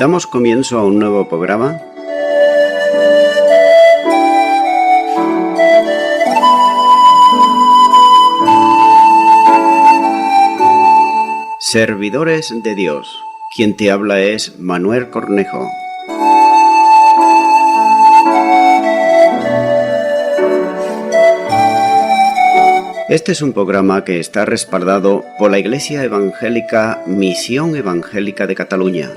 Damos comienzo a un nuevo programa. Servidores de Dios. Quien te habla es Manuel Cornejo. Este es un programa que está respaldado por la Iglesia Evangélica Misión Evangélica de Cataluña.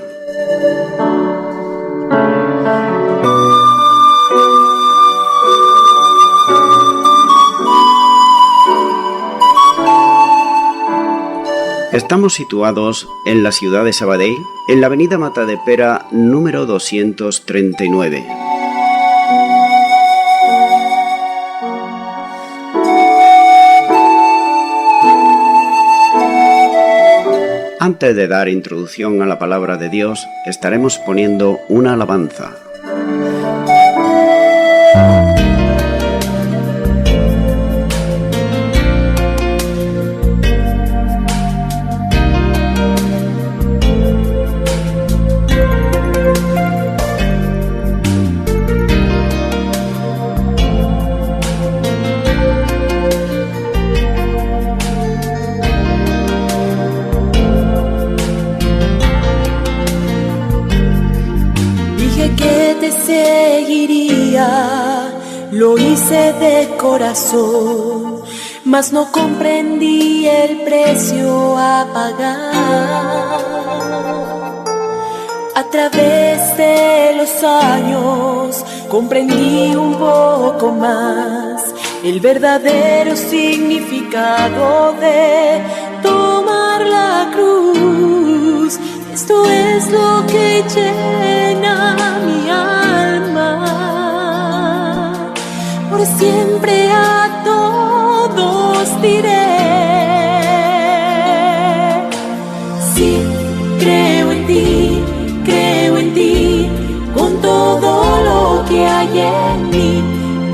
Estamos situados en la ciudad de Sabadell, en la avenida Matadepera número 239. Antes de dar introducción a la palabra de Dios, estaremos poniendo una alabanza. Lo hice de corazón, mas no comprendí el precio a pagar. A través de los años comprendí un poco más el verdadero significado de tomar la cruz. Esto es lo que llena mi alma. Por siempre a todos diré: sí, creo en ti, con todo lo que hay en mí.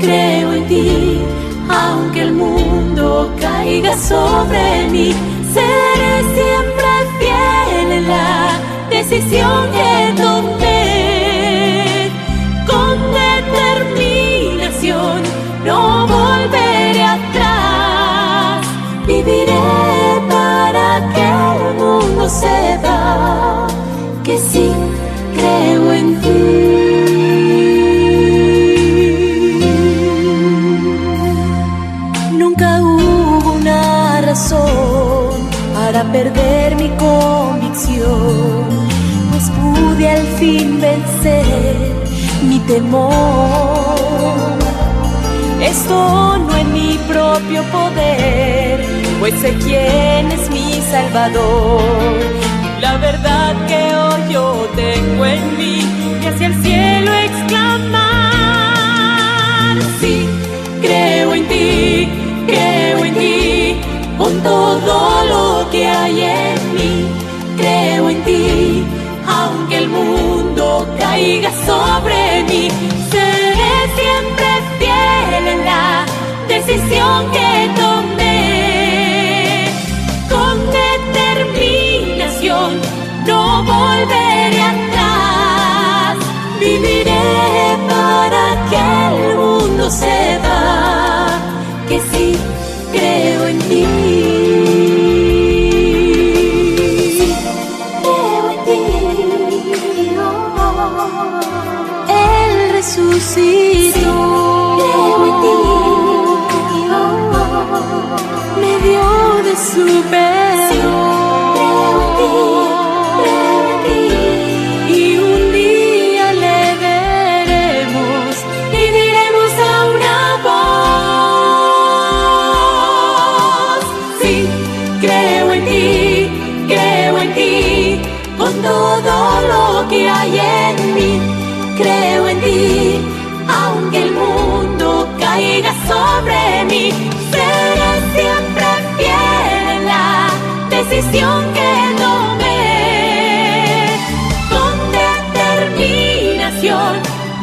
Creo en ti, aunque el mundo caiga sobre mí. Seré siempre fiel en la decisión que tomé. Con determinación no volveré atrás. Viviré para que el mundo sepa que sí creo en ti. Nunca hubo una razón para perder mi convicción, pues pude al fin vencer mi temor. Esto no es mi propio poder, pues sé quién es mi Salvador. La verdad que hoy yo tengo en mí, y hacia el cielo exclamar: sí, creo en ti, con todo lo que hay en mí. Creo en ti, aunque el mundo caiga sobre mí. Seré siempre fiel en la decisión que tomé. Con determinación no volveré atrás. Viviré para que el mundo sepa que sí creo en ti. Resucitó, creo en ti, me dio de su perdón, creo en ti, y un día le veremos y diremos a una voz: sí, creo en ti, con todo lo que hay en mí. Creo en ti, aunque el mundo caiga sobre mí. Seré siempre fiel en la decisión que tomé. Con determinación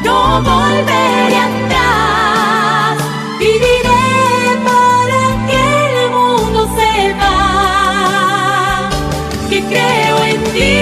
no volveré atrás. Viviré para que el mundo sepa que creo en ti.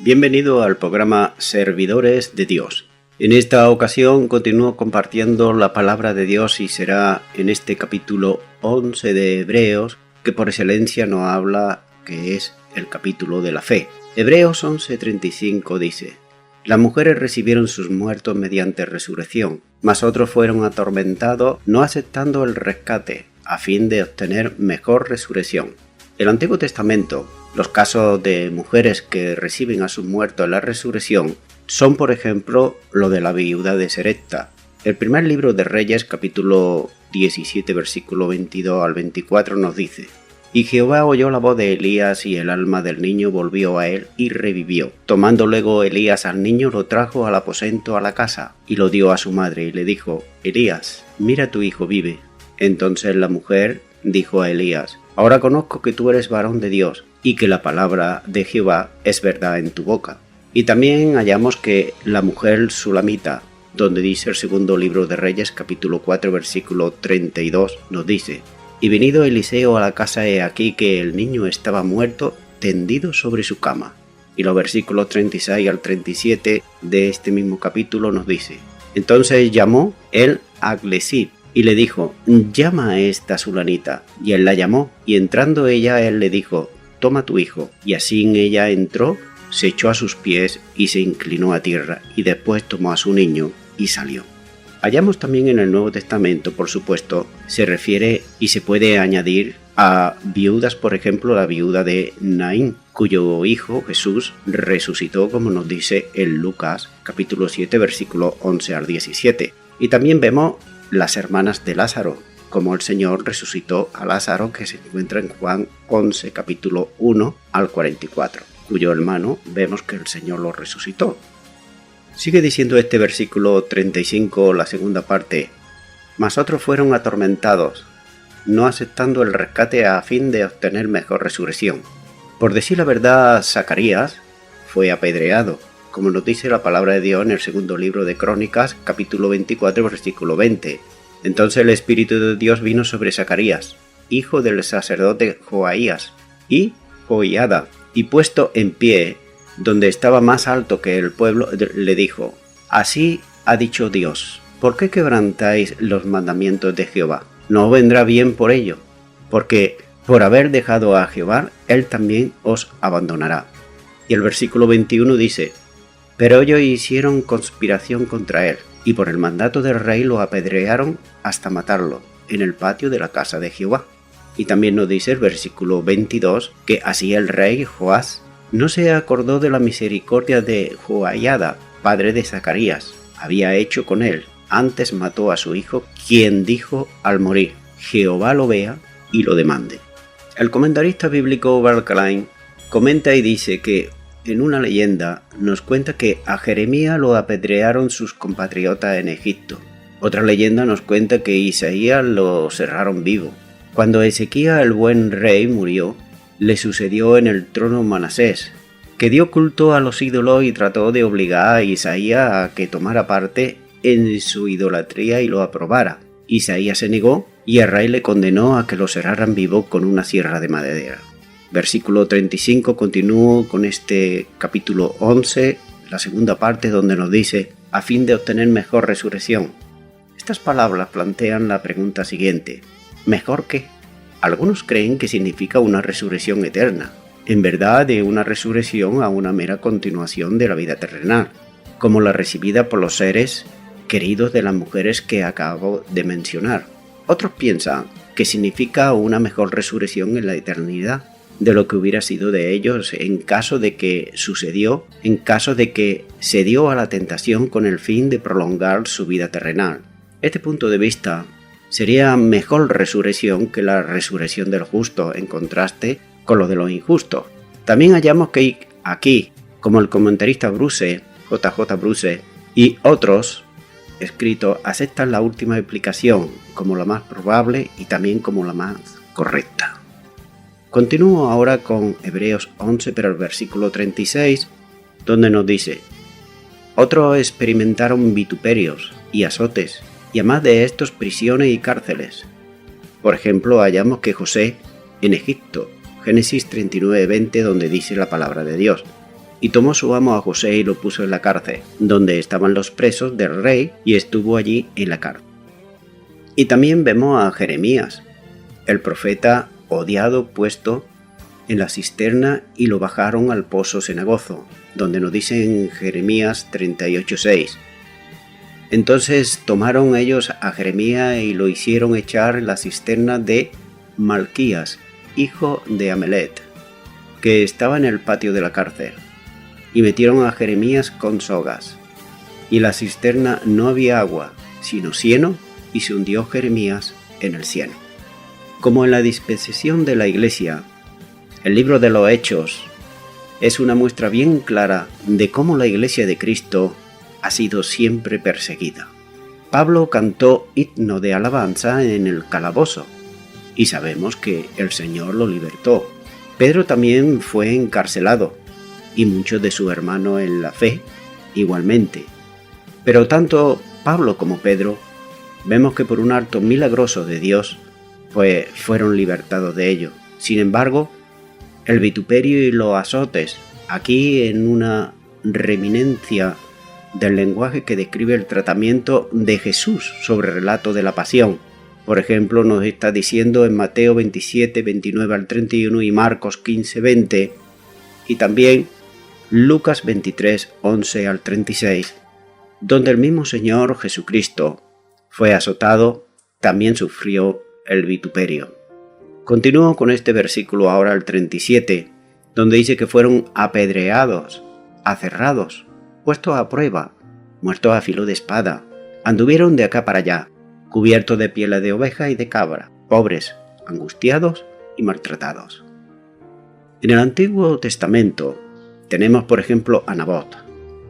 Bienvenido al programa Servidores de Dios. En esta ocasión continúo compartiendo la palabra de Dios y será en este capítulo 11 de Hebreos, que por excelencia nos habla que es el capítulo de la fe. Hebreos 11:35 dice: Las mujeres recibieron sus muertos mediante resurrección, mas otros fueron atormentados no aceptando el rescate, a fin de obtener mejor resurrección. El Antiguo Testamento, los casos de mujeres que reciben a sus muertos la resurrección, son por ejemplo lo de la viuda de Serepta. El primer libro de Reyes, capítulo 17, versículo 22 al 24 nos dice: Y Jehová oyó la voz de Elías, y el alma del niño volvió a él y revivió. Tomando luego Elías al niño, lo trajo al aposento a la casa, y lo dio a su madre, y le dijo: Elías, mira, tu hijo vive. Entonces la mujer dijo a Elías: Ahora conozco que tú eres varón de Dios, y que la palabra de Jehová es verdad en tu boca. Y también hallamos que la mujer sulamita, donde dice el segundo libro de Reyes, capítulo 4, versículo 32, nos dice: Y venido Eliseo a la casa, he aquí que el niño estaba muerto, tendido sobre su cama. Y los versículos 36 al 37 de este mismo capítulo nos dice: Entonces llamó él a Glesib, y le dijo: Llama a esta sulanita. Y él la llamó, y entrando ella, él le dijo: Toma tu hijo. Y así ella entró, se echó a sus pies, y se inclinó a tierra, y después tomó a su niño, y salió. Hallamos también en el Nuevo Testamento, por supuesto, se refiere y se puede añadir a viudas, por ejemplo, la viuda de Naín, cuyo hijo Jesús resucitó, como nos dice en Lucas, capítulo 7, versículo 11 al 17. Y también vemos las hermanas de Lázaro, como el Señor resucitó a Lázaro, que se encuentra en Juan 11, capítulo 1 al 44, cuyo hermano vemos que el Señor lo resucitó. Sigue diciendo este versículo 35, la segunda parte: Mas otros fueron atormentados, no aceptando el rescate a fin de obtener mejor resurrección. Por decir la verdad, Zacarías fue apedreado, como nos dice la palabra de Dios en el segundo libro de Crónicas, capítulo 24, versículo 20. Entonces el Espíritu de Dios vino sobre Zacarías, hijo del sacerdote Joaías, y Joiada, y puesto en pie, donde estaba más alto que el pueblo, le dijo: Así ha dicho Dios, ¿por qué quebrantáis los mandamientos de Jehová? No vendrá bien por ello, porque por haber dejado a Jehová, él también os abandonará. Y el versículo 21 dice: Pero ellos hicieron conspiración contra él, y por el mandato del rey lo apedrearon hasta matarlo en el patio de la casa de Jehová. Y también nos dice el versículo 22 que así el rey Joás no se acordó de la misericordia de Joiada, padre de Zacarías, había hecho con él, antes mató a su hijo, quien dijo al morir: Jehová lo vea y lo demande. El comentarista bíblico Barclay comenta y dice que en una leyenda nos cuenta que a Jeremías lo apedrearon sus compatriotas en Egipto. Otra leyenda nos cuenta que Isaías lo cerraron vivo. Cuando Ezequías, el buen rey, murió, le sucedió en el trono Manasés, que dio culto a los ídolos y trató de obligar a Isaías a que tomara parte en su idolatría y lo aprobara. Isaías se negó y el rey le condenó a que lo cerraran vivo con una sierra de madera. Versículo 35 continúo con este capítulo 11, la segunda parte, donde nos dice: a fin de obtener mejor resurrección. Estas palabras plantean la pregunta siguiente: ¿mejor qué? Algunos creen que significa una resurrección eterna, en verdad de una resurrección a una mera continuación de la vida terrenal, como la recibida por los seres queridos de las mujeres que acabo de mencionar. Otros piensan que significa una mejor resurrección en la eternidad de lo que hubiera sido de ellos en caso de que sucedió, en caso de que se dio a la tentación con el fin de prolongar su vida terrenal. Este punto de vista sería mejor resurrección que la resurrección del justo, en contraste con lo de los injustos. También hallamos que aquí, como el comentarista Bruce, J.J. Bruce, y otros escritos, aceptan la última explicación como la más probable y también como la más correcta. Continúo ahora con Hebreos 11, pero el versículo 36, donde nos dice: otros experimentaron vituperios y azotes, y además de estos prisiones y cárceles. Por ejemplo, hallamos que José en Egipto, Génesis 39:20, donde dice la palabra de Dios: Y tomó su amo a José y lo puso en la cárcel, donde estaban los presos del rey, y estuvo allí en la cárcel. Y también vemos a Jeremías, el profeta odiado, puesto en la cisterna, y lo bajaron al pozo cenagoso, donde nos dice en Jeremías 38:6. Entonces tomaron ellos a Jeremías y lo hicieron echar en la cisterna de Malquías, hijo de Amelet, que estaba en el patio de la cárcel, y metieron a Jeremías con sogas. Y en la cisterna no había agua, sino cieno, y se hundió Jeremías en el cieno. Como en la dispensación de la Iglesia, el libro de los Hechos es una muestra bien clara de cómo la Iglesia de Cristo ha sido siempre perseguida. Pablo cantó himno de alabanza en el calabozo, y sabemos que el Señor lo libertó. Pedro también fue encarcelado, y muchos de sus hermanos en la fe igualmente. Pero tanto Pablo como Pedro vemos que por un acto milagroso de Dios, pues fueron libertados de ello. Sin embargo, el vituperio y los azotes, aquí en una reminiscencia del lenguaje que describe el tratamiento de Jesús sobre el relato de la pasión. Por ejemplo, nos está diciendo en Mateo 27, 29 al 31 y Marcos 15, 20, y también Lucas 23, 11 al 36, donde el mismo Señor Jesucristo fue azotado, también sufrió el vituperio. Continúo con este versículo ahora el 37, donde dice que fueron apedreados, acerrados, puestos a prueba, muertos a filo de espada, anduvieron de acá para allá, cubiertos de piel de oveja y de cabra, pobres, angustiados y maltratados. En el Antiguo Testamento tenemos por ejemplo a Nabot,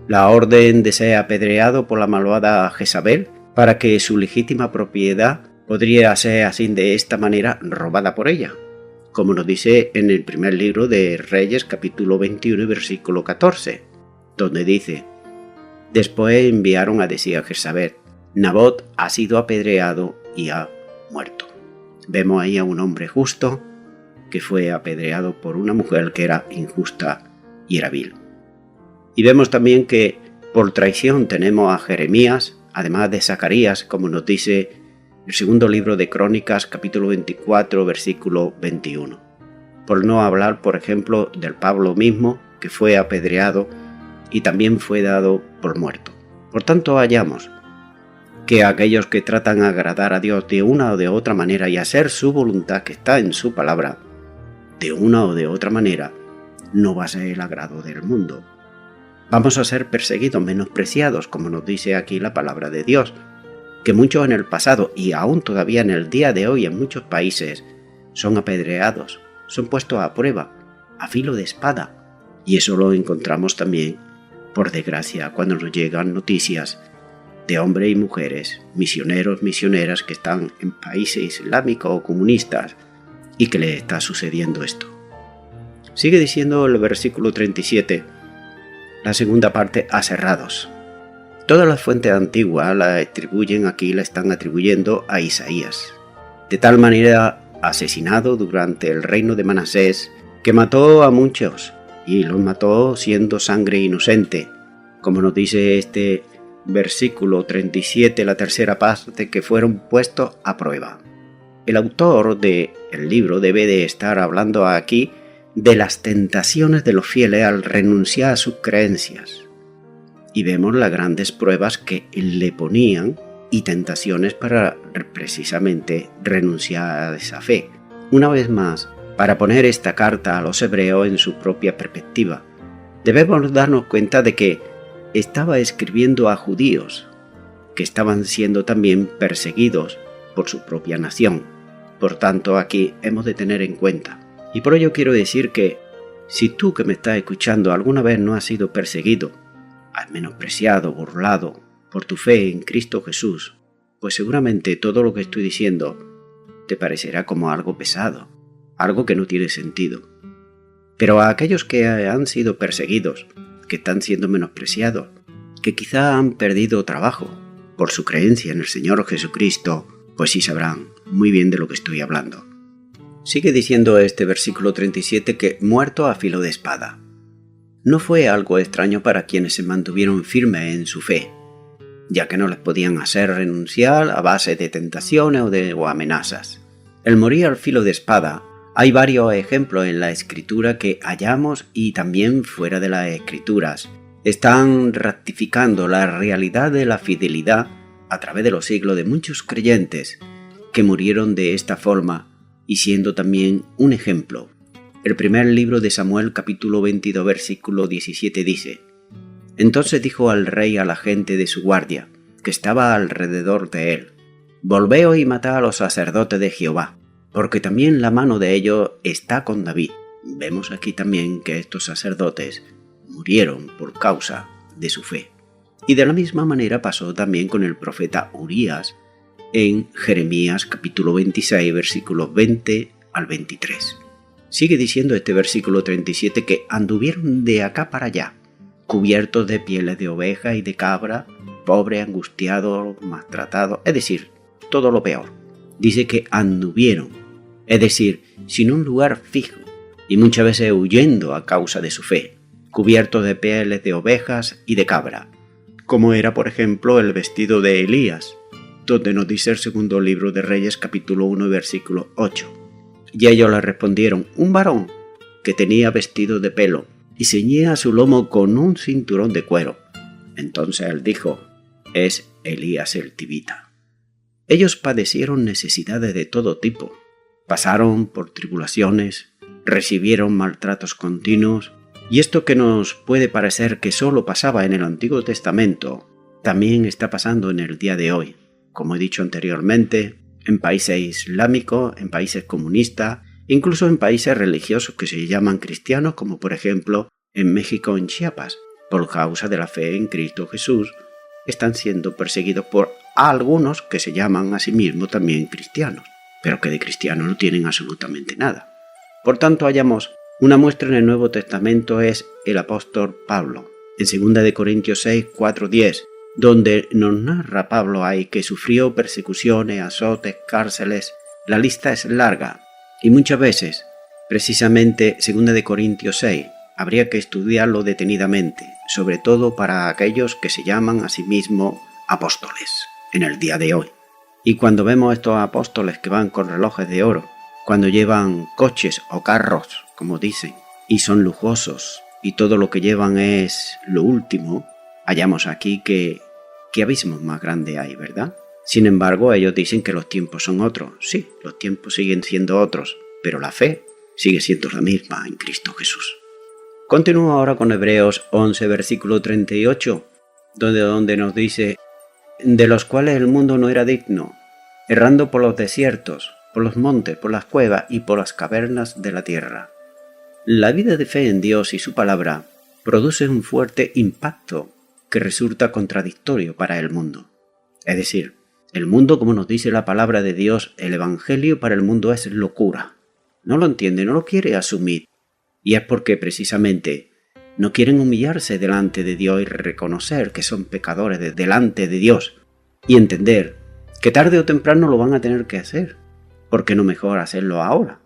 la orden de ser apedreado por la malvada Jezabel para que su legítima propiedad podría ser así de esta manera robada por ella, como nos dice en el primer libro de Reyes capítulo 21 y versículo 14, donde dice: después enviaron a decir a Jezabel: Nabot ha sido apedreado y ha muerto. Vemos ahí a un hombre justo que fue apedreado por una mujer que era injusta y era vil. Y vemos también que por traición tenemos a Jeremías, además de Zacarías, como nos dice el segundo libro de Crónicas, capítulo 24, versículo 21. Por no hablar, por ejemplo, del Pablo mismo, que fue apedreado y también fue dado por muerto. Por tanto, hallamos que aquellos que tratan de agradar a Dios de una o de otra manera y hacer su voluntad que está en su palabra, de una o de otra manera, no va a ser el agrado del mundo. Vamos a ser perseguidos, menospreciados, como nos dice aquí la palabra de Dios, que muchos en el pasado y aún todavía en el día de hoy en muchos países son apedreados, son puestos a prueba, a filo de espada. Y eso lo encontramos también, por desgracia, cuando nos llegan noticias de hombres y mujeres, misioneros, misioneras que están en países islámicos o comunistas y que les está sucediendo esto. Sigue diciendo el versículo 37, la segunda parte, aserrados. Todas las fuentes antiguas la están atribuyendo a Isaías. De tal manera asesinado durante el reino de Manasés, que mató a muchos, y los mató siendo sangre inocente, como nos dice este versículo 37, la tercera parte, que fueron puestos a prueba. El autor del libro debe de estar hablando aquí de las tentaciones de los fieles al renunciar a sus creencias. Y vemos las grandes pruebas que le ponían y tentaciones para precisamente renunciar a esa fe. Una vez más, para poner esta carta a los hebreos en su propia perspectiva, debemos darnos cuenta de que estaba escribiendo a judíos que estaban siendo también perseguidos por su propia nación. Por tanto, aquí hemos de tener en cuenta. Y por ello quiero decir que si tú que me estás escuchando alguna vez no has sido perseguido, has menospreciado, burlado por tu fe en Cristo Jesús, pues seguramente todo lo que estoy diciendo te parecerá como algo pesado, algo que no tiene sentido. Pero a aquellos que han sido perseguidos, que están siendo menospreciados, que quizá han perdido trabajo por su creencia en el Señor Jesucristo, pues sí sabrán muy bien de lo que estoy hablando. Sigue diciendo este versículo 37 que muerto a filo de espada. no fue algo extraño para quienes se mantuvieron firmes en su fe, ya que no les podían hacer renunciar a base de tentaciones o amenazas. El morir al filo de espada, hay varios ejemplos en la Escritura que hallamos y también fuera de las Escrituras. Están ratificando la realidad de la fidelidad a través de los siglos de muchos creyentes que murieron de esta forma y siendo también un ejemplo. El primer libro de Samuel, capítulo 22, versículo 17 dice: Entonces dijo al rey a la gente de su guardia, que estaba alrededor de él: Volveos y matad a los sacerdotes de Jehová, porque también la mano de ellos está con David. Vemos aquí también que estos sacerdotes murieron por causa de su fe. Y de la misma manera pasó también con el profeta Urías en Jeremías capítulo 26, versículos 20 al 23. Sigue diciendo este versículo 37 que anduvieron de acá para allá, cubiertos de pieles de oveja y de cabra, pobres, angustiados, maltratados, es decir, todo lo peor. Dice que anduvieron, es decir, sin un lugar fijo, y muchas veces huyendo a causa de su fe, cubiertos de pieles de ovejas y de cabra, como era por ejemplo el vestido de Elías, donde nos dice el segundo libro de Reyes capítulo 1 versículo 8. Y ellos le respondieron: un varón que tenía vestido de pelo y ceñía su lomo con un cinturón de cuero. Entonces él dijo: es Elías el tibita. Ellos padecieron necesidades de todo tipo, pasaron por tribulaciones, recibieron maltratos continuos, y esto que nos puede parecer que solo pasaba en el Antiguo Testamento, también está pasando en el día de hoy, como he dicho anteriormente, en países islámicos, en países comunistas, incluso en países religiosos que se llaman cristianos, como por ejemplo en México, en Chiapas, por causa de la fe en Cristo Jesús, están siendo perseguidos por algunos que se llaman a sí mismos también cristianos, pero que de cristianos no tienen absolutamente nada. Por tanto, hallamos una muestra en el Nuevo Testamento es el apóstol Pablo, en 2 Corintios 6, 4, 10, donde nos narra Pablo ahí que sufrió persecuciones, azotes, cárceles. La lista es larga y muchas veces, precisamente 2 Corintios 6, habría que estudiarlo detenidamente, sobre todo para aquellos que se llaman a sí mismos apóstoles en el día de hoy. Y cuando vemos estos apóstoles que van con relojes de oro, cuando llevan coches o carros, como dicen, y son lujosos, y todo lo que llevan es lo último, hallamos aquí que abismos más grandes hay, ¿verdad? Sin embargo, ellos dicen que los tiempos son otros. Sí, los tiempos siguen siendo otros, pero la fe sigue siendo la misma en Cristo Jesús. Continúo ahora con Hebreos 11, versículo 38, donde nos dice: de los cuales el mundo no era digno, errando por los desiertos, por los montes, por las cuevas y por las cavernas de la tierra. La vida de fe en Dios y su palabra produce un fuerte impacto que resulta contradictorio para el mundo. Es decir, el mundo, como nos dice la palabra de Dios, el Evangelio para el mundo es locura. No lo entiende, no lo quiere asumir. Y es porque precisamente no quieren humillarse delante de Dios y reconocer que son pecadores delante de Dios y entender que tarde o temprano lo van a tener que hacer. ¿Por qué no mejor hacerlo ahora,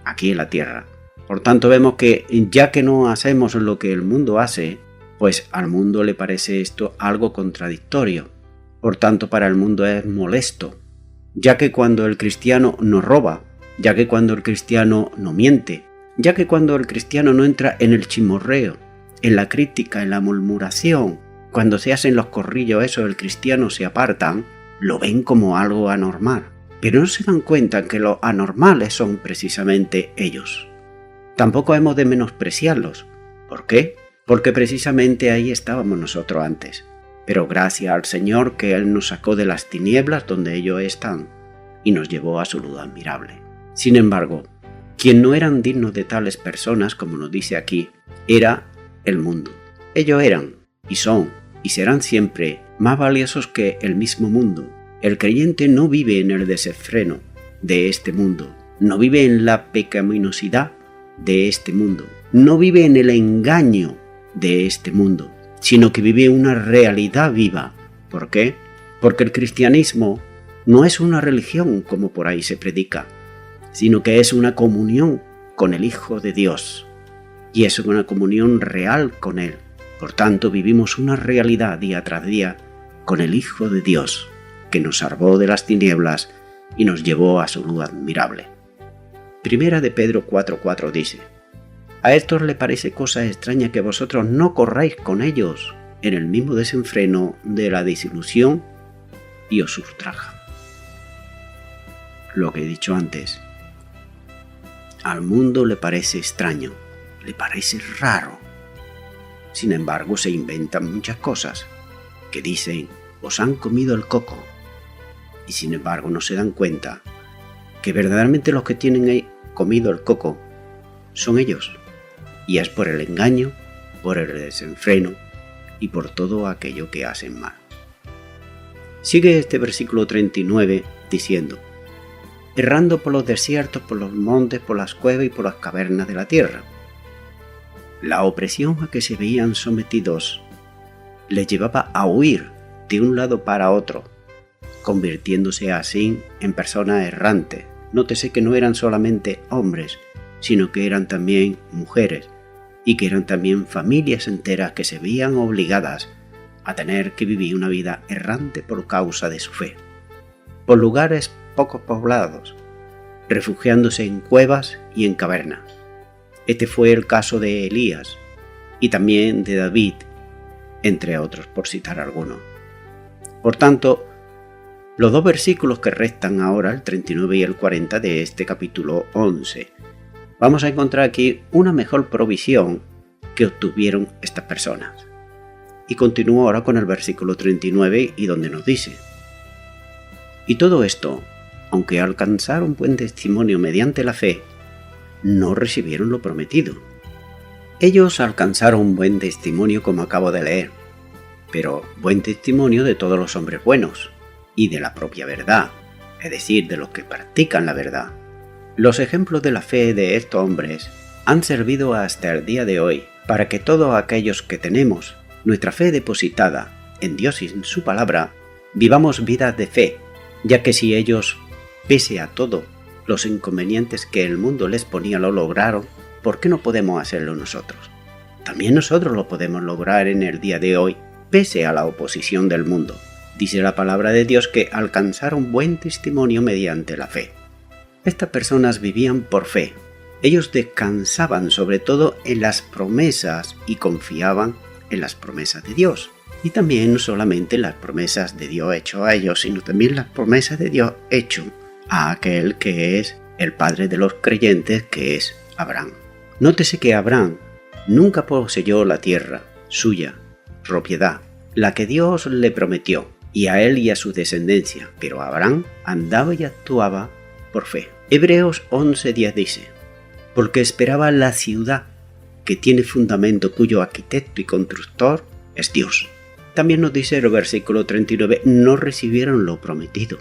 aquí en la tierra? Por tanto, vemos que ya que no hacemos lo que el mundo hace, pues al mundo le parece esto algo contradictorio. Por tanto, para el mundo es molesto, ya que cuando el cristiano no roba, ya que cuando el cristiano no miente, ya que cuando el cristiano no entra en el chismorreo, en la crítica, en la murmuración, cuando se hacen los corrillos esos, el cristiano se apartan, lo ven como algo anormal. Pero no se dan cuenta que los anormales son precisamente ellos. Tampoco hemos de menospreciarlos. ¿Por qué? Porque precisamente ahí estábamos nosotros antes. Pero gracias al Señor que Él nos sacó de las tinieblas donde ellos están y nos llevó a su luz admirable. Sin embargo, quien no eran dignos de tales personas, como nos dice aquí, era el mundo. Ellos eran, y son, y serán siempre más valiosos que el mismo mundo. El creyente no vive en el desenfreno de este mundo, no vive en la pecaminosidad de este mundo, no vive en el engaño de este mundo, sino que vive una realidad viva. ¿Por qué? Porque el cristianismo no es una religión como por ahí se predica, sino que es una comunión con el Hijo de Dios. y es una comunión real con Él. Por tanto, vivimos una realidad día tras día con el Hijo de Dios, que nos salvó de las tinieblas y nos llevó a su luz admirable. Primera de Pedro 4:4 dice: a estos le parece cosa extraña que vosotros no corráis con ellos en el mismo desenfreno de la desilusión y os ultraja. Lo que he dicho antes, al mundo le parece extraño, le parece raro. Sin embargo, se inventan muchas cosas que dicen: os han comido el coco. Y sin embargo no se dan cuenta que verdaderamente los que tienen ahí comido el coco son ellos. Y es por el engaño, por el desenfreno y por todo aquello que hacen mal. Sigue este versículo 39 diciendo: errando por los desiertos, por los montes, por las cuevas y por las cavernas de la tierra. La opresión a que se veían sometidos les llevaba a huir de un lado para otro, convirtiéndose así en personas errantes. Nótese que no eran solamente hombres, sino que eran también mujeres, y que eran también familias enteras que se veían obligadas a tener que vivir una vida errante por causa de su fe, por lugares poco poblados, refugiándose en cuevas y en cavernas. Este fue el caso de Elías y también de David, entre otros, por citar algunos. Por tanto, los dos versículos que restan ahora, el 39 y el 40 de este capítulo 11, vamos a encontrar aquí una mejor provisión que obtuvieron estas personas. Y continúo ahora con el versículo 39 y donde nos dice: y todo esto, aunque alcanzaron buen testimonio mediante la fe, no recibieron lo prometido. Ellos alcanzaron buen testimonio, como acabo de leer, pero buen testimonio de todos los hombres buenos y de la propia verdad, es decir, de los que practican la verdad. Los ejemplos de la fe de estos hombres han servido hasta el día de hoy para que todos aquellos que tenemos nuestra fe depositada en Dios y en su palabra, vivamos vidas de fe, ya que si ellos, pese a todo los inconvenientes que el mundo les ponía, lo lograron, ¿por qué no podemos hacerlo nosotros? También nosotros lo podemos lograr en el día de hoy, pese a la oposición del mundo. Dice la palabra de Dios que alcanzaron buen testimonio mediante la fe. Estas personas vivían por fe. Ellos descansaban sobre todo en las promesas y confiaban en las promesas de Dios. Y también no solamente las promesas de Dios hecho a ellos, sino también las promesas de Dios hecho a aquel que es el padre de los creyentes, que es Abraham. Nótese que Abraham nunca poseyó la tierra suya, propiedad, la que Dios le prometió, y a él y a su descendencia, pero Abraham andaba y actuaba por fe. Hebreos 11:10 dice: porque esperaba la ciudad que tiene fundamento, cuyo arquitecto y constructor es Dios. También nos dice el versículo 39, no recibieron lo prometido.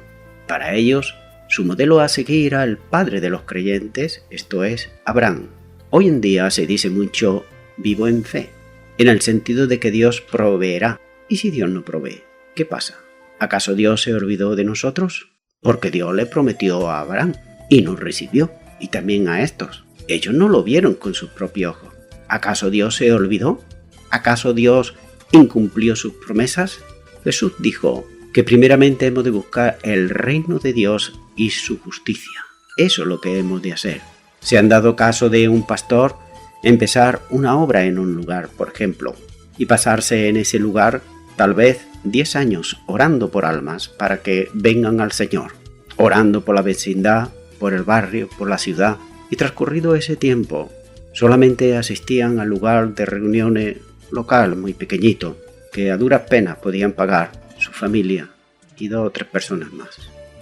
Para ellos, su modelo a seguir era el padre de los creyentes, esto es, Abraham. Hoy en día se dice mucho vivo en fe, en el sentido de que Dios proveerá. ¿Y si Dios no provee? ¿Qué pasa? ¿Acaso Dios se olvidó de nosotros? Porque Dios le prometió a Abraham y nos recibió, y también a estos. Ellos no lo vieron con sus propios ojos. ¿Acaso Dios se olvidó? ¿Acaso Dios incumplió sus promesas? Jesús dijo que primeramente hemos de buscar el reino de Dios y su justicia. Eso es lo que hemos de hacer. Se han dado caso de un pastor empezar una obra en un lugar, por ejemplo, y pasarse en ese lugar tal vez 10 años orando por almas para que vengan al Señor, orando por la vecindad, por el barrio, por la ciudad, y transcurrido ese tiempo solamente asistían al lugar de reuniones local muy pequeñito, que a duras penas podían pagar su familia y 2 o 3 personas más.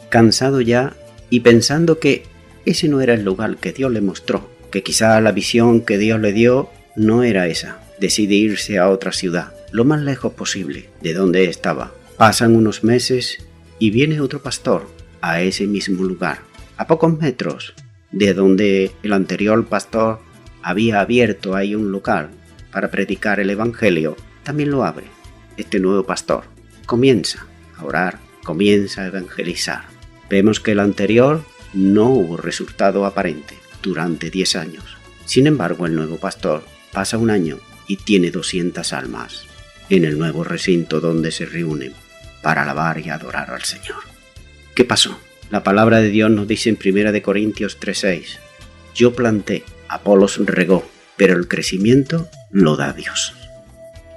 Cansado ya y pensando que ese no era el lugar que Dios le mostró, que quizá la visión que Dios le dio no era esa, decide irse a otra ciudad, lo más lejos posible de donde estaba. Pasan unos meses y viene otro pastor a ese mismo lugar, a pocos metros de donde el anterior pastor había abierto ahí un local para predicar el evangelio. También lo abre este nuevo pastor, comienza a orar, comienza a evangelizar. Vemos que el anterior no hubo resultado aparente durante 10 años. Sin embargo, el nuevo pastor pasa un año y tiene 200 almas en el nuevo recinto donde se reúnen para alabar y adorar al Señor. ¿Qué pasó? La palabra de Dios nos dice en 1 Corintios 3:6: yo planté, Apolos regó, pero el crecimiento lo da Dios.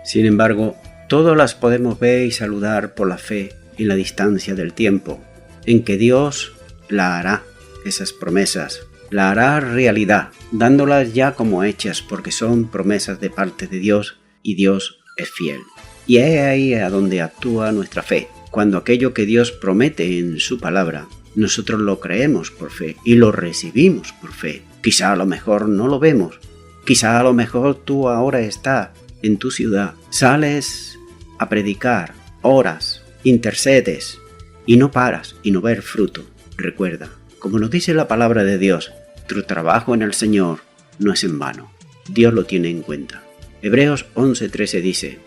Sin embargo, todas las podemos ver y saludar por la fe en la distancia del tiempo, en que Dios la hará, esas promesas, la hará realidad, dándolas ya como hechas porque son promesas de parte de Dios y Dios es fiel. Y es ahí a donde actúa nuestra fe, cuando aquello que Dios promete en su palabra, nosotros lo creemos por fe y lo recibimos por fe. Quizá a lo mejor no lo vemos, quizá a lo mejor tú ahora estás en tu ciudad, sales a predicar, oras, intercedes y no paras y no ves fruto. Recuerda, como nos dice la palabra de Dios, tu trabajo en el Señor no es en vano. Dios lo tiene en cuenta. Hebreos 11:13 dice: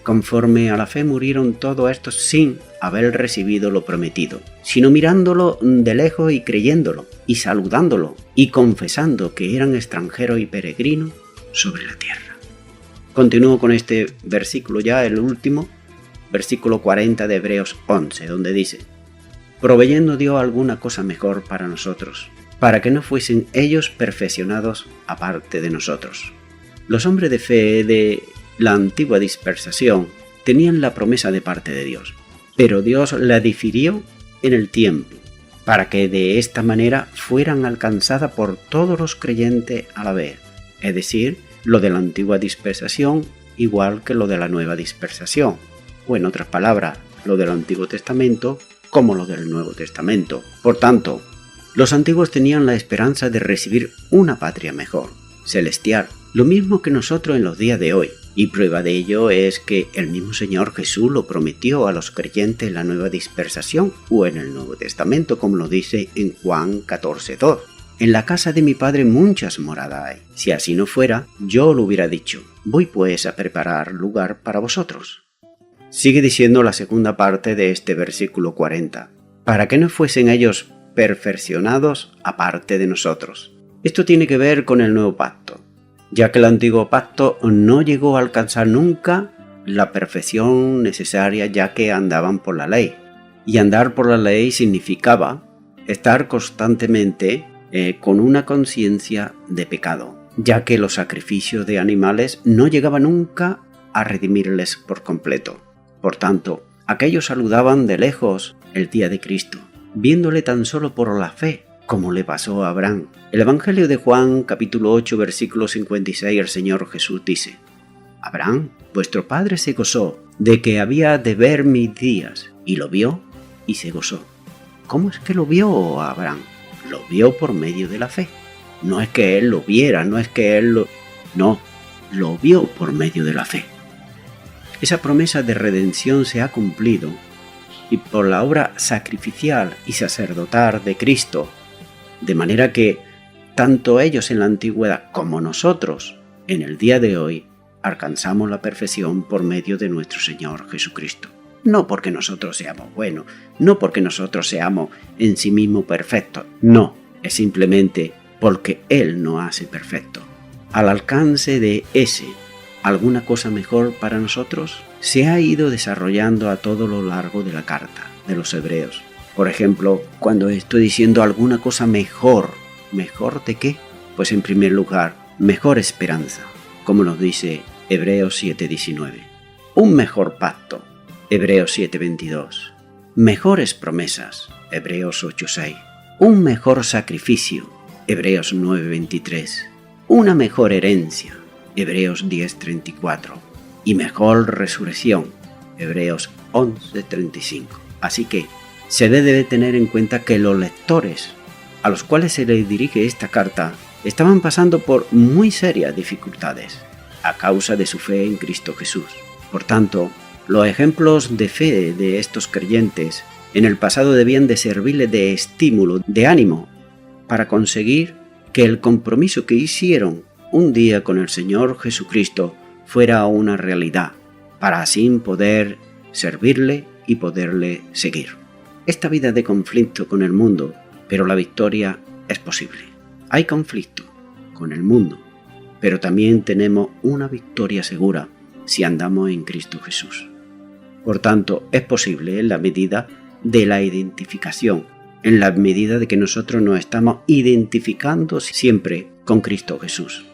conforme a la fe murieron todos estos sin haber recibido lo prometido, sino mirándolo de lejos y creyéndolo, y saludándolo, y confesando que eran extranjeros y peregrinos sobre la tierra. Continúo con este versículo ya, el último, versículo 40 de Hebreos 11, donde dice: proveyendo Dios alguna cosa mejor para nosotros, para que no fuesen ellos perfeccionados aparte de nosotros. Los hombres de fe de la antigua dispersación tenían la promesa de parte de Dios, pero Dios la difirió en el tiempo, para que de esta manera fueran alcanzadas por todos los creyentes a la vez, es decir, lo de la antigua dispersación igual que lo de la nueva dispersación, o en otras palabras, lo del Antiguo Testamento como lo del Nuevo Testamento. Por tanto, los antiguos tenían la esperanza de recibir una patria mejor, celestial, lo mismo que nosotros en los días de hoy, y prueba de ello es que el mismo Señor Jesús lo prometió a los creyentes en la nueva dispersación o en el Nuevo Testamento, como lo dice en Juan 14:2. En la casa de mi Padre muchas moradas hay. Si así no fuera, yo lo hubiera dicho. Voy pues a preparar lugar para vosotros. Sigue diciendo la segunda parte de este versículo 40, para que no fuesen ellos perfeccionados aparte de nosotros. Esto tiene que ver con el nuevo pacto, ya que el antiguo pacto no llegó a alcanzar nunca la perfección necesaria, ya que andaban por la ley. Y andar por la ley significaba estar constantemente con una conciencia de pecado, ya que los sacrificios de animales no llegaban nunca a redimirles por completo. Por tanto, aquellos saludaban de lejos el día de Cristo, viéndole tan solo por la fe, como le pasó a Abraham. El Evangelio de Juan, capítulo 8, versículo 56, el Señor Jesús dice: Abraham, vuestro padre se gozó de que había de ver mis días, y lo vio y se gozó. ¿Cómo es que lo vio Abraham? Lo vio por medio de la fe. No es que él lo viera, no es que él lo... No, lo vio por medio de la fe. Esa promesa de redención se ha cumplido y por la obra sacrificial y sacerdotal de Cristo, de manera que tanto ellos en la antigüedad como nosotros en el día de hoy alcanzamos la perfección por medio de nuestro Señor Jesucristo. No porque nosotros seamos buenos, no porque nosotros seamos en sí mismos perfectos, no, es simplemente porque Él nos hace perfectos. Al alcance de ese alguna cosa mejor para nosotros se ha ido desarrollando a todo lo largo de la carta de los Hebreos. Por ejemplo, cuando estoy diciendo alguna cosa mejor, ¿mejor de qué? Pues en primer lugar, mejor esperanza, como nos dice Hebreos 7:19. Un mejor pacto, Hebreos 7:22. Mejores promesas, Hebreos 8:6. Un mejor sacrificio, Hebreos 9:23. Una mejor herencia, Hebreos 10:34. Y mejor resurrección, Hebreos 11:35. Así que se debe tener en cuenta que los lectores a los cuales se les dirige esta carta estaban pasando por muy serias dificultades a causa de su fe en Cristo Jesús. Por tanto, los ejemplos de fe de estos creyentes en el pasado debían de servirles de estímulo, de ánimo, para conseguir que el compromiso que hicieron un día con el Señor Jesucristo fuera una realidad, para así poder servirle y poderle seguir. Esta vida de conflicto con el mundo, pero la victoria es posible. Hay conflicto con el mundo, pero también tenemos una victoria segura si andamos en Cristo Jesús. Por tanto, es posible en la medida de la identificación, en la medida de que nosotros nos estamos identificando siempre con Cristo Jesús.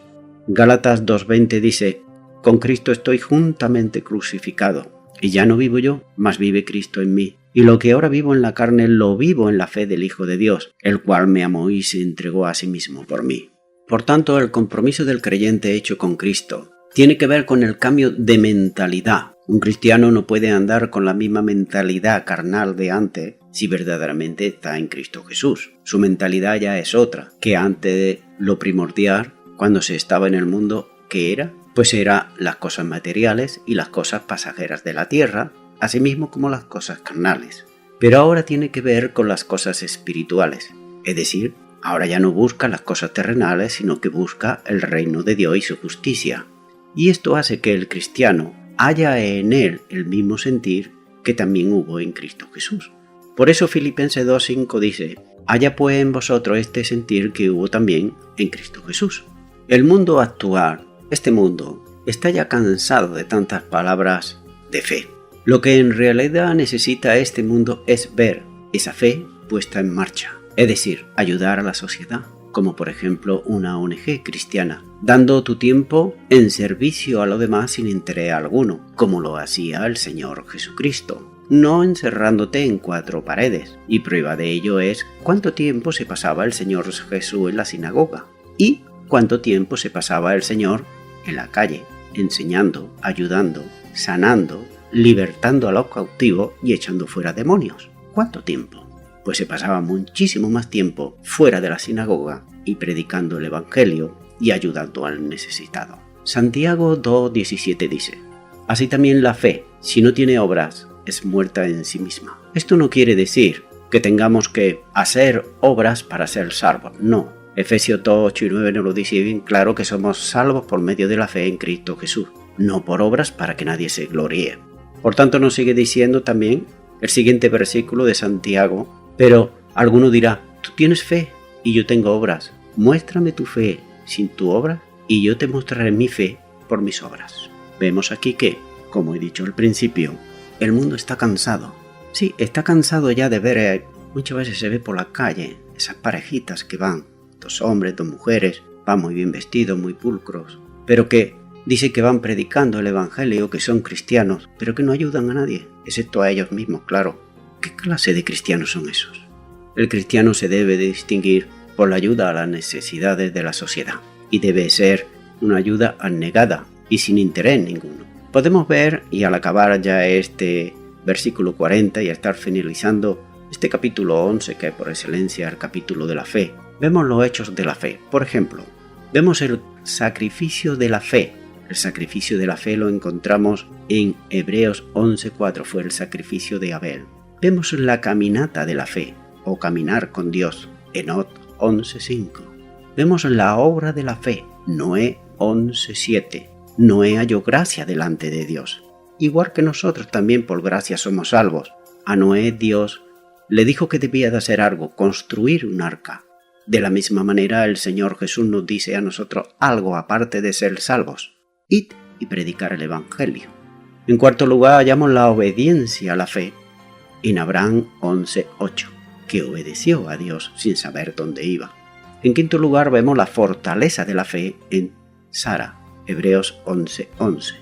Gálatas 2:20 dice: con Cristo estoy juntamente crucificado, y ya no vivo yo, mas vive Cristo en mí. Y lo que ahora vivo en la carne lo vivo en la fe del Hijo de Dios, el cual me amó y se entregó a sí mismo por mí. Por tanto, el compromiso del creyente hecho con Cristo tiene que ver con el cambio de mentalidad. Un cristiano no puede andar con la misma mentalidad carnal de antes si verdaderamente está en Cristo Jesús. Su mentalidad ya es otra, que antes de lo primordial, cuando se estaba en el mundo, ¿qué era? Pues era las cosas materiales y las cosas pasajeras de la tierra, asimismo como las cosas carnales. Pero ahora tiene que ver con las cosas espirituales, es decir, ahora ya no busca las cosas terrenales, sino que busca el reino de Dios y su justicia. Y esto hace que el cristiano haya en él el mismo sentir que también hubo en Cristo Jesús. Por eso Filipenses 2:5 dice: haya pues en vosotros este sentir que hubo también en Cristo Jesús. El mundo actual, este mundo, está ya cansado de tantas palabras de fe. Lo que en realidad necesita este mundo es ver esa fe puesta en marcha, es decir, ayudar a la sociedad, como por ejemplo una ONG cristiana, dando tu tiempo en servicio a lo demás sin interés alguno, como lo hacía el Señor Jesucristo, no encerrándote en 4 paredes. Y prueba de ello es cuánto tiempo se pasaba el Señor Jesús en la sinagoga y cuánto tiempo se pasaba el Señor en la calle, enseñando, ayudando, sanando, libertando a los cautivos y echando fuera demonios. ¿Cuánto tiempo? Pues se pasaba muchísimo más tiempo fuera de la sinagoga y predicando el Evangelio y ayudando al necesitado. Santiago 2:17 dice: así también la fe, si no tiene obras, es muerta en sí misma. Esto no quiere decir que tengamos que hacer obras para ser salvos, no. Efesios 2:8-9 nos lo dice bien claro, que somos salvos por medio de la fe en Cristo Jesús, no por obras para que nadie se gloríe. Por tanto, nos sigue diciendo también el siguiente versículo de Santiago: pero alguno dirá, tú tienes fe y yo tengo obras. Muéstrame tu fe sin tu obra y yo te mostraré mi fe por mis obras. Vemos aquí que, como he dicho al principio, el mundo está cansado. Sí, está cansado ya de ver, muchas veces se ve por la calle, esas parejitas que van, 2 hombres, 2 mujeres, van muy bien vestidos, muy pulcros, pero que dice que van predicando el Evangelio, que son cristianos, pero que no ayudan a nadie, excepto a ellos mismos, claro. ¿Qué clase de cristianos son esos? El cristiano se debe de distinguir por la ayuda a las necesidades de la sociedad, y debe ser una ayuda abnegada y sin interés ninguno. Podemos ver, y al acabar ya este versículo 40 y a estar finalizando este capítulo 11, que es por excelencia el capítulo de la fe, vemos los hechos de la fe. Por ejemplo, vemos el sacrificio de la fe. El sacrificio de la fe lo encontramos en Hebreos 11:4, fue el sacrificio de Abel. Vemos la caminata de la fe, o caminar con Dios, Enoc 11:5. Vemos la obra de la fe, Noé 11:7. Noé halló gracia delante de Dios. Igual que nosotros también por gracia somos salvos. A Noé Dios le dijo que debía de hacer algo, construir un arca. De la misma manera el Señor Jesús nos dice a nosotros algo aparte de ser salvos: id y predicar el Evangelio. En cuarto lugar hallamos la obediencia a la fe en Abraham 11:8, que obedeció a Dios sin saber dónde iba. En quinto lugar vemos la fortaleza de la fe en Sara, Hebreos 11:11.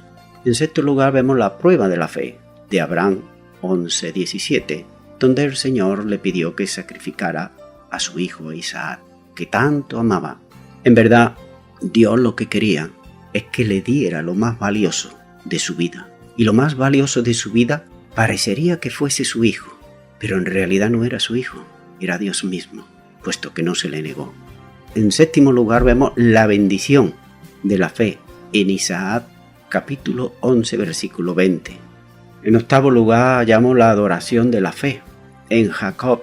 En sexto lugar vemos la prueba de la fe de Abraham 11:17, donde el Señor le pidió que sacrificara a su hijo Isaac, que tanto amaba. En verdad, Dios lo que quería es que le diera lo más valioso de su vida. Y lo más valioso de su vida parecería que fuese su hijo, pero en realidad no era su hijo, era Dios mismo, puesto que no se le negó. En séptimo lugar vemos la bendición de la fe en Isaac capítulo 11 versículo 20. En octavo lugar hallamos la adoración de la fe en Jacob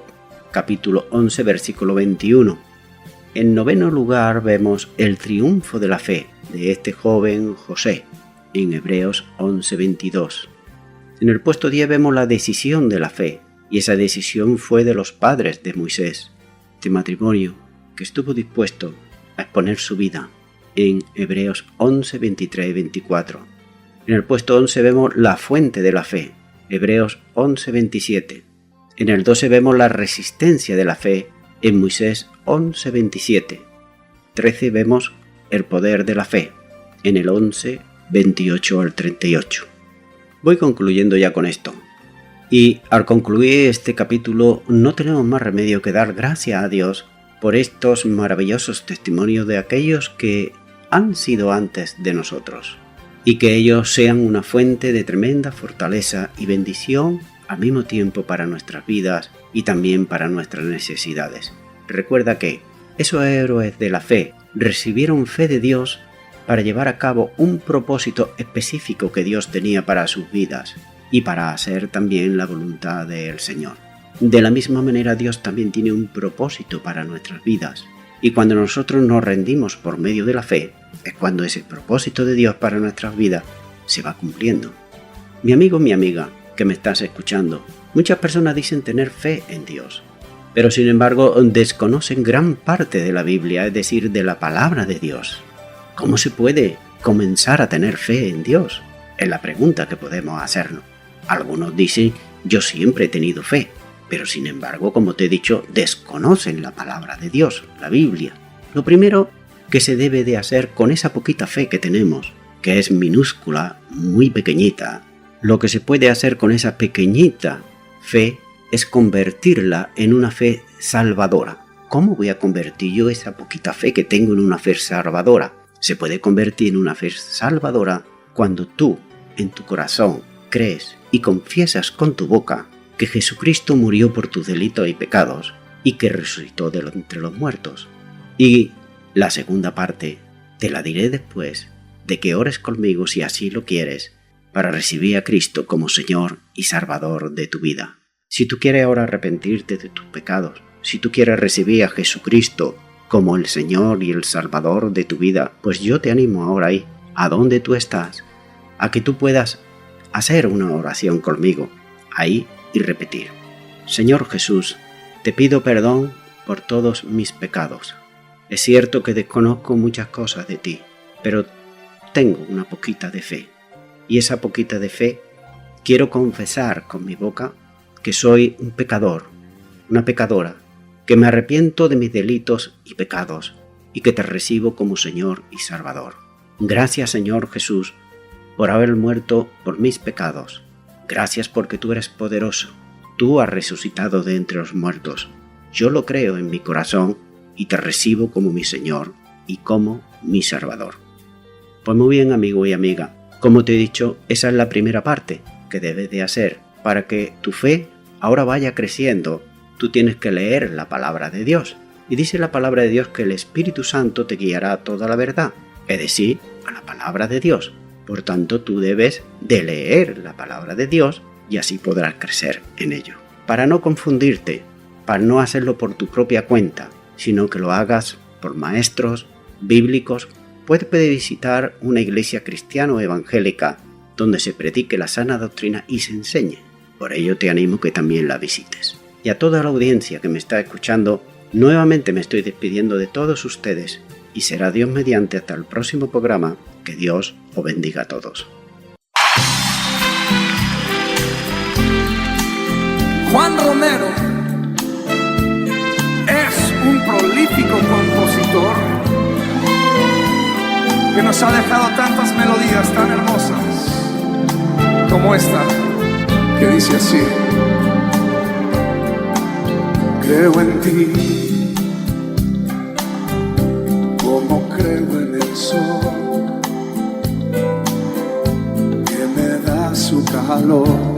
capítulo 11 versículo 21. En noveno lugar vemos el triunfo de la fe de este joven José en Hebreos 11:22. En el puesto 10 vemos la decisión de la fe, y esa decisión fue de los padres de Moisés, este matrimonio que estuvo dispuesto a exponer su vida en Hebreos 11, 23 y 24. En el puesto 11 vemos la fuente de la fe, Hebreos 11, 27. En el 12 vemos la resistencia de la fe, en Moisés 11, 27. 13 vemos el poder de la fe, en el 11, 28 al 38. Voy concluyendo ya con esto. Y al concluir este capítulo no tenemos más remedio que dar gracias a Dios por estos maravillosos testimonios de aquellos que han sido antes de nosotros, y que ellos sean una fuente de tremenda fortaleza y bendición al mismo tiempo para nuestras vidas y también para nuestras necesidades. Recuerda que esos héroes de la fe recibieron fe de Dios para llevar a cabo un propósito específico que Dios tenía para sus vidas y para hacer también la voluntad del Señor. De la misma manera, Dios también tiene un propósito para nuestras vidas, y cuando nosotros nos rendimos por medio de la fe, es cuando ese propósito de Dios para nuestras vidas se va cumpliendo. Mi amigo, mi amiga, que me estás escuchando, muchas personas dicen tener fe en Dios, pero sin embargo desconocen gran parte de la Biblia, es decir, de la palabra de Dios. ¿Cómo se puede comenzar a tener fe en Dios? Es la pregunta que podemos hacernos. Algunos dicen, yo siempre he tenido fe, pero sin embargo, como te he dicho, desconocen la palabra de Dios, la Biblia. Lo primero que se debe de hacer con esa poquita fe que tenemos, que es minúscula, muy pequeñita, lo que se puede hacer con esa pequeñita fe es convertirla en una fe salvadora. ¿Cómo voy a convertir yo esa poquita fe que tengo en una fe salvadora? Se puede convertir en una fe salvadora cuando tú, en tu corazón, crees y confiesas con tu boca que Jesucristo murió por tus delitos y pecados y que resucitó de entre los muertos. Y la segunda parte te la diré después de que ores conmigo, si así lo quieres, para recibir a Cristo como Señor y Salvador de tu vida. Si tú quieres ahora arrepentirte de tus pecados, si tú quieres recibir a Jesucristo como el Señor y el Salvador de tu vida, pues yo te animo ahora ahí, a donde tú estás, a que tú puedas hacer una oración conmigo, ahí, y repetir: Señor Jesús, te pido perdón por todos mis pecados. Es cierto que desconozco muchas cosas de ti, pero tengo una poquita de fe. Y esa poquita de fe quiero confesar con mi boca que soy un pecador, una pecadora, que me arrepiento de mis delitos y pecados y que te recibo como Señor y Salvador. Gracias, Señor Jesús, por haber muerto por mis pecados. Gracias porque tú eres poderoso. Tú has resucitado de entre los muertos. Yo lo creo en mi corazón y te recibo como mi Señor y como mi Salvador. Pues muy bien, amigo y amiga, como te he dicho, esa es la primera parte que debes de hacer para que tu fe ahora vaya creciendo. Tú tienes que leer la palabra de Dios, y dice la palabra de Dios que el Espíritu Santo te guiará a toda la verdad, es decir, a la palabra de Dios. Por tanto, tú debes de leer la palabra de Dios y así podrás crecer en ello. Para no confundirte, para no hacerlo por tu propia cuenta, sino que lo hagas por maestros bíblicos, puedes visitar una iglesia cristiana o evangélica donde se predique la sana doctrina y se enseñe. Por ello te animo que también la visites. Y a toda la audiencia que me está escuchando, nuevamente me estoy despidiendo de todos ustedes y será Dios mediante hasta el próximo programa. Que Dios os bendiga a todos. Juan Romero es un prolífico compositor que nos ha dejado tantas melodías tan hermosas como esta, que dice así: creo en ti como creo en el sol que me da su calor.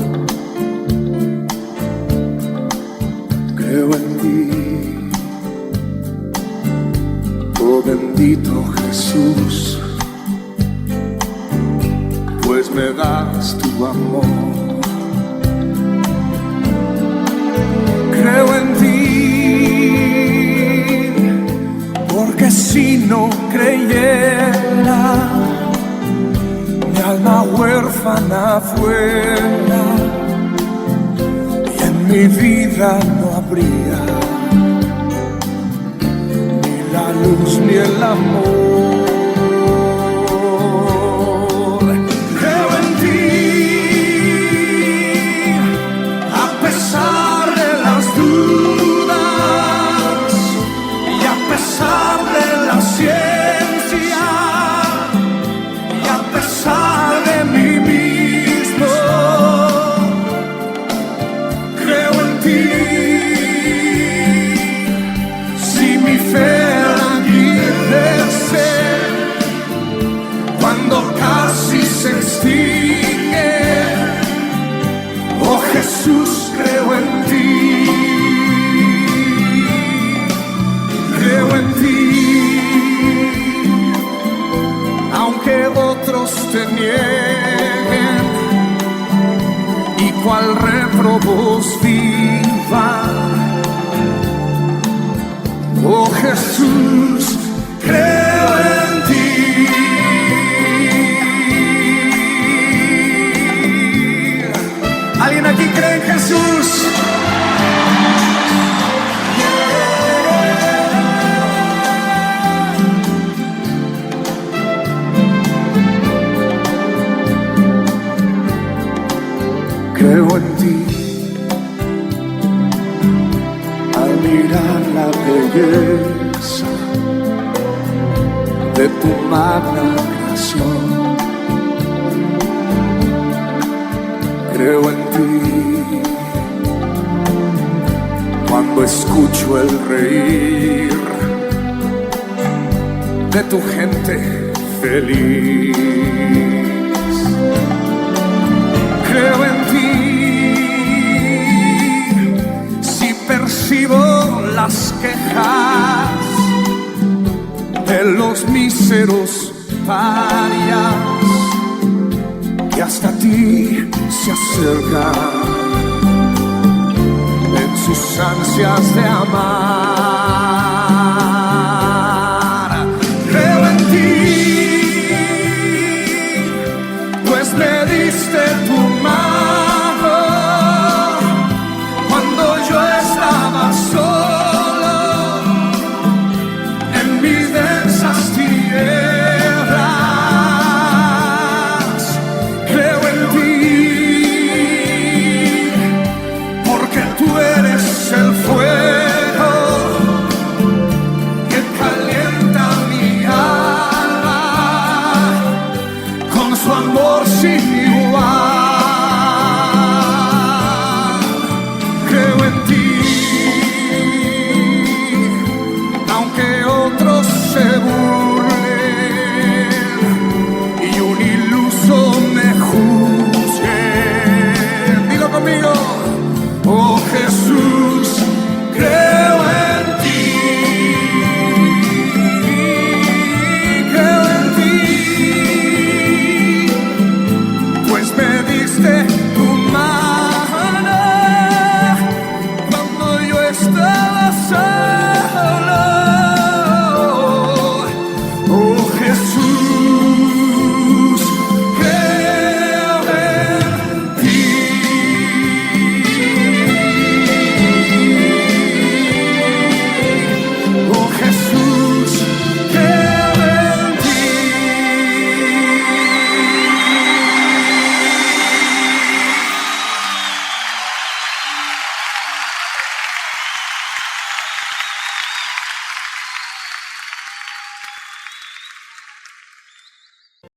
Creo en ti, oh bendito Jesús, pues me das tu amor. Creo en ti, porque si no creyera, mi alma huérfana fuera y en mi vida no habría ni la luz ni el amor. Jesús, creo en ti. Creo en ti. Aunque otros te nieguen y cual réprobos vivan. Oh Jesús, creo en ti. ¿Alguien aquí cree en Jesús? Creo en ti. Al mirar la belleza de tu magna creación, creo en ti. Cuando escucho el reír de tu gente feliz, creo en ti. Si percibo las quejas de los míseros parias que hasta ti se acercan en sus ansias de amar,